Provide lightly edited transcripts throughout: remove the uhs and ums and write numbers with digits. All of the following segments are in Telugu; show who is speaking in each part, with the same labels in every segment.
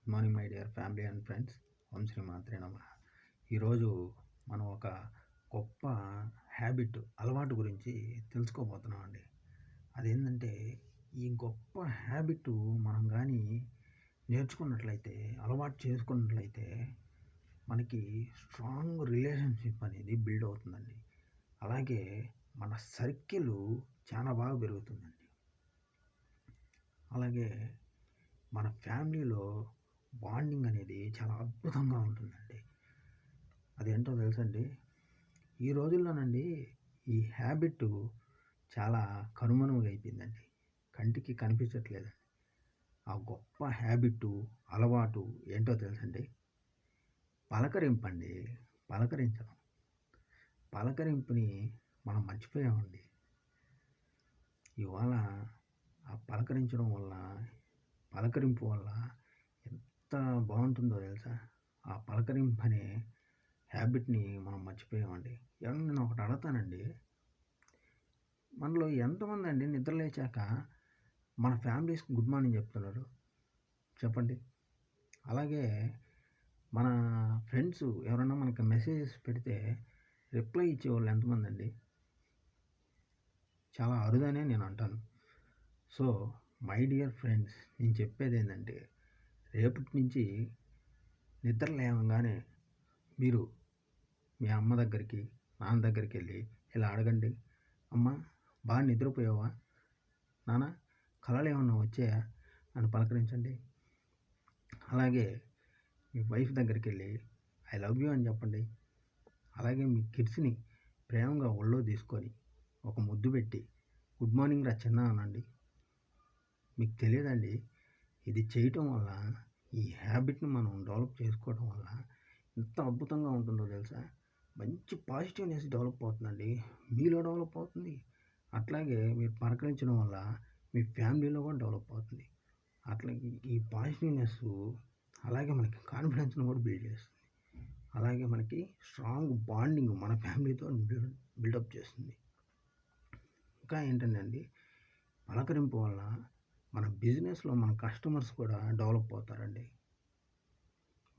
Speaker 1: Good morning my dear family and friends. ఓం శ్రీ మాత్రే నమః. ఈరోజు మనం ఒక గొప్ప అలవాటు గురించి తెలుసుకోబోతున్నాం అండి. అదేంటంటే ఈ గొప్ప హ్యాబిట్ మనం కానీ నేర్చుకున్నట్లయితే, అలవాటు చేసుకున్నట్లయితే మనకి స్ట్రాంగ్ రిలేషన్షిప్ అనేది బిల్డ్ అవుతుందండి. అలాగే మన సర్కిల్ చాలా బాగా పెరుగుతుందండి. అలాగే మన ఫ్యామిలీలో బాండింగ్ అనేది చాలా అద్భుతంగా ఉంటుందండి. అదేంటో తెలుసండి, ఈ రోజుల్లోనండి ఈ హ్యాబిట్ చాలా కనుమరుగైపోయిందండి. కంటికి కనిపించట్లేదండి. ఆ గొప్ప అలవాటు ఏంటో తెలుసండి, పలకరింపండి. పలకరించడం. పలకరింపుని మనం మర్చిపోయామండి. ఇవాళ ఆ పలకరింపు వల్ల ఎంత బాగుంటుందో తెలుసా. ఆ పలకరింపు అనే హ్యాబిట్ని మనం మర్చిపోయామండి. ఏమన్నా నేను ఒకటి అడుగుతానండి, మనలో ఎంతమంది అండి నిద్ర లేచాక మన ఫ్యామిలీస్కి గుడ్ మార్నింగ్ చెప్తున్నారు చెప్పండి. అలాగే మన ఫ్రెండ్స్ ఎవరైనా మనకి మెసేజెస్ పెడితే రిప్లై ఇచ్చేవాళ్ళు ఎంతమంది అండి? చాలా అరుదనే నేను అంటాను. సో మై డియర్ ఫ్రెండ్స్, నేను చెప్పేది ఏంటంటే, రేపటి నుంచి నిద్ర లేవగానే మీరు మీ అమ్మ దగ్గరికి, నాన్న దగ్గరికి వెళ్ళి ఇలా అడగండి. అమ్మ, బాగా నిద్రపోయావా? నాన్న, కళలు ఏమన్నా వచ్చాయా అని పలకరించండి. అలాగే మీ వైఫ్ దగ్గరికి వెళ్ళి ఐ లవ్ యూ అని చెప్పండి. అలాగే మీ కిడ్స్ని ప్రేమగా ఒళ్ళో తీసుకొని ఒక ముద్దు పెట్టి గుడ్ మార్నింగ్ రా చిన్న అనండి. మీకు తెలియదండి, ఇది చేయటం వల్ల, ఈ హ్యాబిట్ని మనం డెవలప్ చేసుకోవడం వల్ల ఎంత అద్భుతంగా ఉంటుందో తెలుసా. మంచి పాజిటివ్నెస్ డెవలప్ అవుతుందండి, మీలో డెవలప్ అవుతుంది. అట్లాగే మీరు పలకరించడం వల్ల మీ ఫ్యామిలీలో కూడా డెవలప్ అవుతుంది. అట్లాగే ఈ పాజిటివ్నెస్ అలాగే మనకి కాన్ఫిడెన్స్ని కూడా బిల్డ్ చేస్తుంది. అలాగే మనకి స్ట్రాంగ్ బాండింగ్ మన ఫ్యామిలీతో బిల్డప్ చేస్తుంది. ఇంకా ఏంటంటే అండి, పలకరింపు వల్ల మన బిజినెస్లో మన కస్టమర్స్ కూడా డెవలప్ అవుతారండి.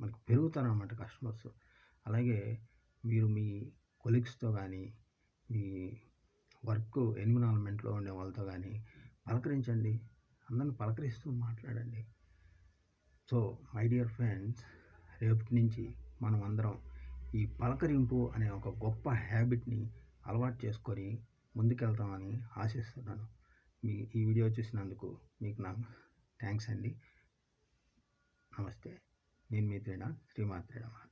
Speaker 1: మనకు పెరుగుతారన్నమాట కస్టమర్స్. అలాగే మీరు మీ కొలీగ్స్తో కానీ, మీ వర్క్ ఎన్విరాన్మెంట్లో ఉండే వాళ్ళతో కానీ పలకరించండి. అందరిని పలకరిస్తూ మాట్లాడండి. సో మై డియర్ ఫ్రెండ్స్, రేపటి నుంచి మనం అందరం ఈ పలకరింపు అనే ఒక గొప్ప హ్యాబిట్ని అలవాటు చేసుకొని ముందుకెళ్తామని ఆశిస్తున్నాను. ఈ వీడియో చూసినందుకు మీకు నా థ్యాంక్స్ అండి. నమస్తే. నేను మీ శ్రీమాత్రే నమః.